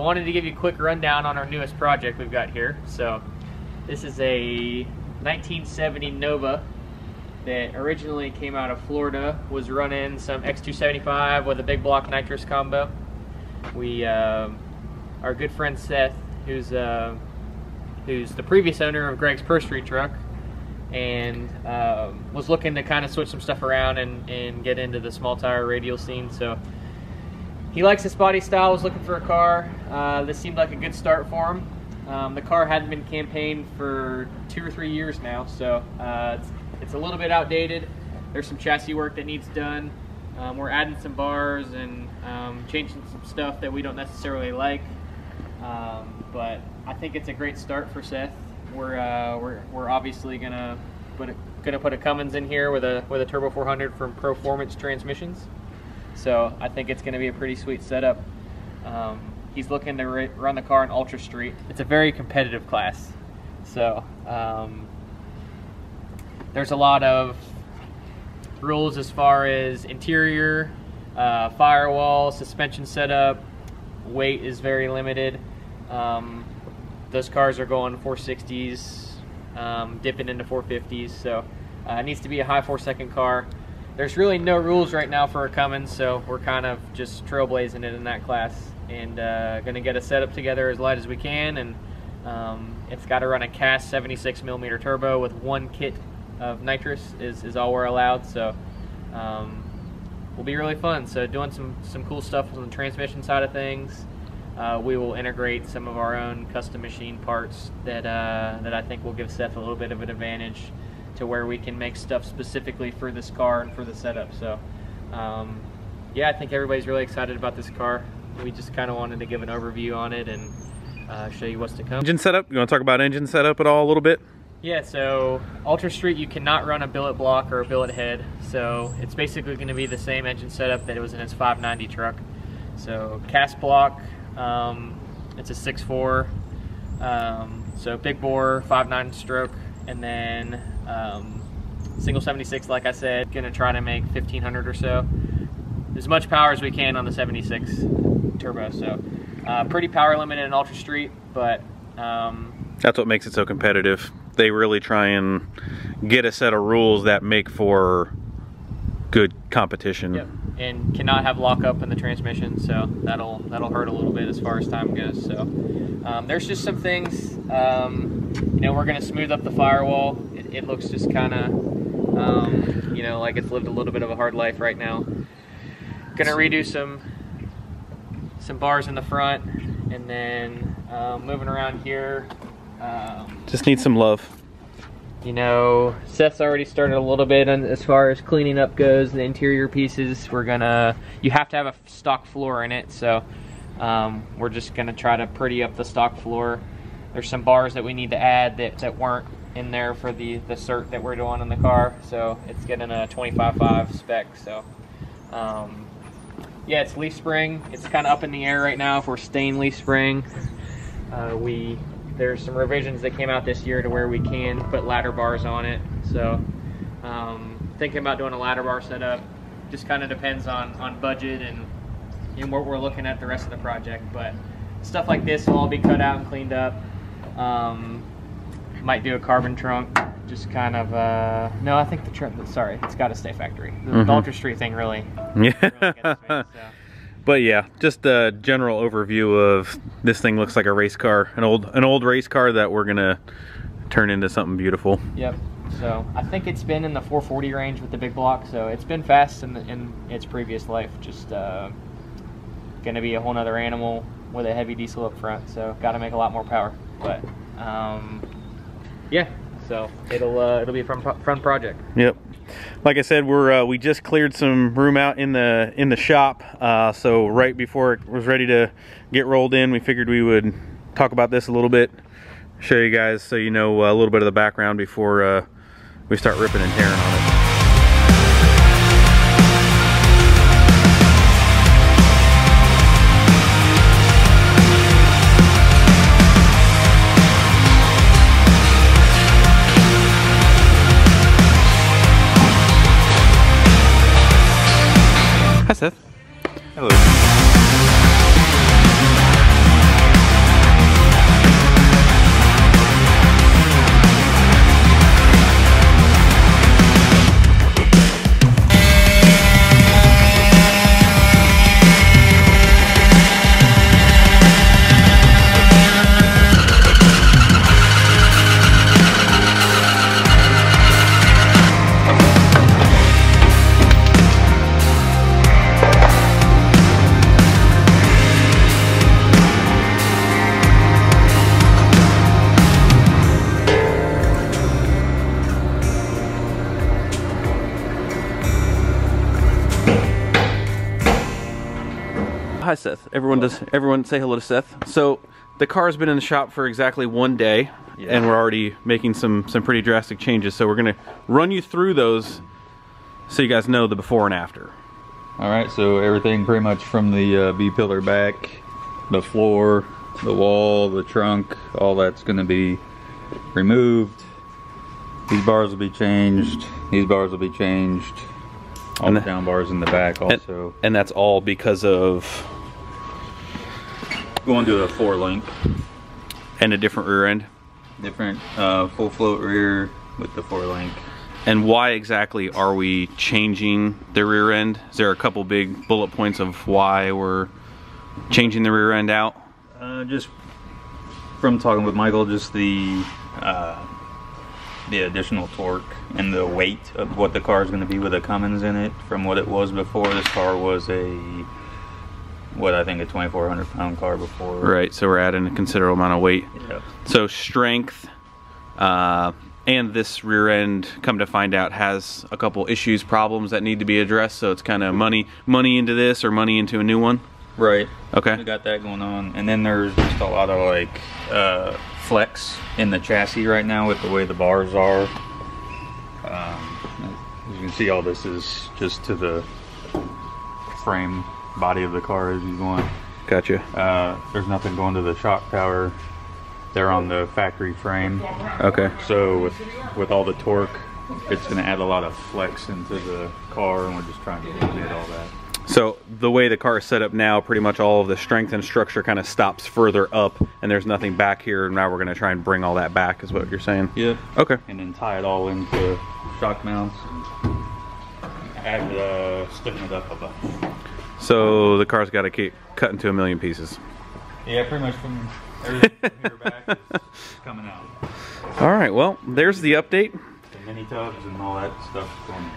wanted to give you a quick rundown on our newest project we've got here. So this is a 1970 Nova that originally came out of Florida, was running some X275 with a big block nitrous combo. We, our good friend Seth, who's the previous owner of Greg's Purse Street truck, and was looking to kind of switch some stuff around and get into the small tire radial scene. So he likes this body style, was looking for a car. This seemed like a good start for him. The car hadn't been campaigned for 2 or 3 years now, so it's a little bit outdated. There's some chassis work that needs done. We're adding some bars and changing some stuff that we don't necessarily like. But I think it's a great start for Seth. We're obviously gonna put a Cummins in here with a Turbo 400 from Performance Transmissions. So I think it's gonna be a pretty sweet setup. He's looking to run the car in Ultra Street. It's a very competitive class. So there's a lot of rules as far as interior, firewall, suspension setup. Weight is very limited. Those cars are going 460s, dipping into 450s, so it needs to be a high 4-second car. There's really no rules right now for a Cummins, so we're kind of just trailblazing it in that class, and gonna get a setup together as light as we can. And it's got to run a cast 76mm turbo with 1 kit of nitrous is all we're allowed. So will be really fun. So doing some cool stuff on the transmission side of things. We will integrate some of our own custom machine parts that I think will give Seth a little bit of an advantage to where we can make stuff specifically for this car and for the setup. So yeah, I think everybody's really excited about this car. We just kind of wanted to give an overview on it and show you what's to come. Engine setup, you want to talk about engine setup at all a little bit? Yeah, so Ultra Street, you cannot run a billet block or a billet head. So it's basically going to be the same engine setup that it was in his 590 truck. So cast block, it's a 6.4, so big bore 5.9 stroke, and then single 76, like I said. Gonna try to make 1500 or so, as much power as we can on the 76 turbo. So pretty power limited in Ultra Street, but that's what makes it so competitive. They really try and get a set of rules that make for good competition. Yep. And cannot have lockup in the transmission, so that'll hurt a little bit as far as time goes. So there's just some things. You know, we're gonna smooth up the firewall. It looks just kind of, you know, like it's lived a little bit of a hard life right now. Gonna redo some bars in the front, and then moving around here. Just need some love. You know, Seth's already started a little bit on, as far as cleaning up goes, the interior pieces. You have to have a stock floor in it, so we're just gonna try to pretty up the stock floor. There's some bars that we need to add that weren't in there for the cert that we're doing in the car, so it's getting a 25.5 spec. So yeah, it's leaf spring. It's kind of up in the air right now if we're staying leaf spring. There's some revisions that came out this year to where we can put ladder bars on it. So thinking about doing a ladder bar setup. Just kind of depends on budget and what we're looking at the rest of the project. But stuff like this will all be cut out and cleaned up. Might do a carbon trunk. Just kind of, no, I think the trunk, sorry, it's got to stay factory. The Ultra Street thing really, yeah. Really gets me, so. But yeah, just a general overview of this thing. Looks like a race car, an old race car that we're gonna turn into something beautiful. Yep. So I think it's been in the 440 range with the big block, so it's been fast in its previous life. Just gonna be a whole nother animal with a heavy diesel up front, so got to make a lot more power. But yeah, so it'll be a fun project. Yep. Like I said, we just cleared some room out in the shop, so right before it was ready to get rolled in, we figured we would talk about this a little bit, show you guys so you know a little bit of the background before we start ripping and tearing on it. Hi, Seth. Hello. hi Seth. Everyone say hello to Seth. So the car's been in the shop for exactly 1 day, yeah, and we're already making some pretty drastic changes. So we're gonna run you through those so you guys know the before and after. All right, so everything pretty much from the B-pillar back, the floor, the wall, the trunk, all that's gonna be removed. These bars will be changed. These bars will be changed. All the down bars in the back also. And that's all because of going to a 4-link. And a different rear end? Different full float rear with the 4-link. And why exactly are we changing the rear end? Is there a couple big bullet points of why we're changing the rear end out? Just from talking with Michael, just the additional torque and the weight of what the car is going to be with a Cummins in it from what it was before. This car was a, what I think a 2,400 pound car before. Right, so we're adding a considerable amount of weight. Yep. So strength, and this rear end, come to find out, has a couple issues, problems that need to be addressed. So it's kind of money into this or money into a new one. Right. Okay. We got that going on, and then there's just a lot of like flex in the chassis right now with the way the bars are. As you can see, all this is just to the frame body of the car as you want. Gotcha. There's nothing going to the shock tower. They're on the factory frame. Okay. So with all the torque, it's going to add a lot of flex into the car, and we're just trying to eliminate all that. So the way the car is set up now, pretty much all of the strength and structure kind of stops further up, and there's nothing back here. Now we're going to try and bring all that back, is what you're saying? Yeah. Okay. And then tie it all into shock mounts and stiffen it up a bunch. So the car's got to get cut into a million pieces. Yeah, pretty much from everything from here back is coming out. All right. Well, there's the update. The mini tubs and all that stuff.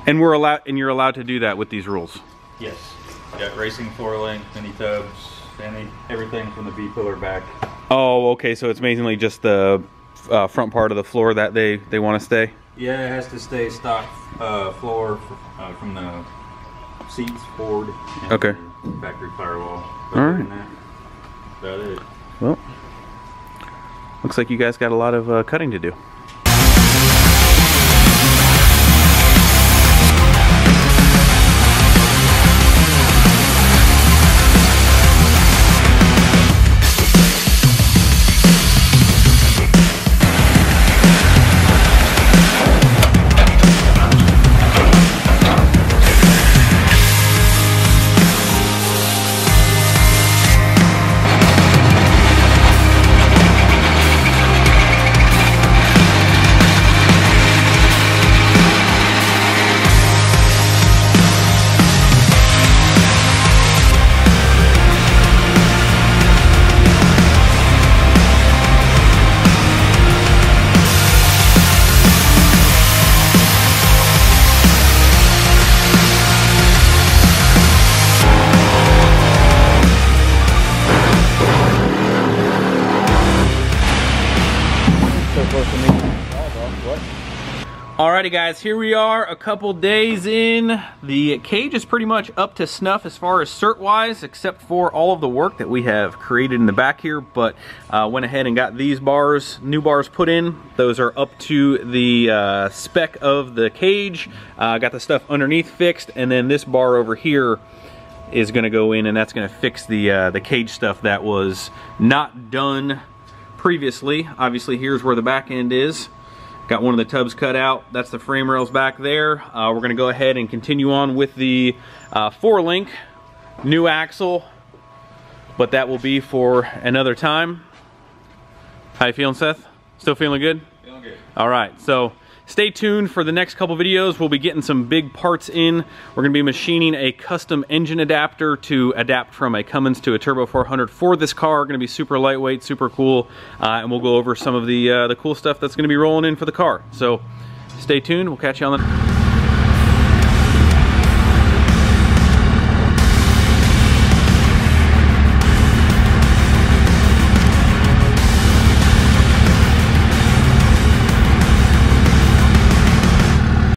And you're allowed to do that with these rules. Yes. Got racing 4-link, mini tubs, everything from the B-pillar back. Oh, okay. So it's mainly just the front part of the floor that they want to stay? Yeah, it has to stay stock floor from the seats forward. And okay. The factory firewall. All right. That's about it. Well, looks like you guys got a lot of cutting to do. Alrighty guys, here we are a couple days in. The cage is pretty much up to snuff as far as cert wise, except for all of the work that we have created in the back here, but went ahead and got these bars, new bars put in. Those are up to the spec of the cage. Got the stuff underneath fixed, and then this bar over here is gonna go in, and that's gonna fix the cage stuff that was not done previously. Obviously here's where the back end is. Got one of the tubs cut out. That's the frame rails back there. We're gonna go ahead and continue on with the 4-link, new axle, but that will be for another time. How you feeling, Seth? Still feeling good? Feeling good. All right, so stay tuned for the next couple videos. We'll be getting some big parts in. We're gonna be machining a custom engine adapter to adapt from a Cummins to a Turbo 400 for this car. Gonna be super lightweight, super cool, and we'll go over some of the cool stuff that's gonna be rolling in for the car. So stay tuned, we'll catch you on the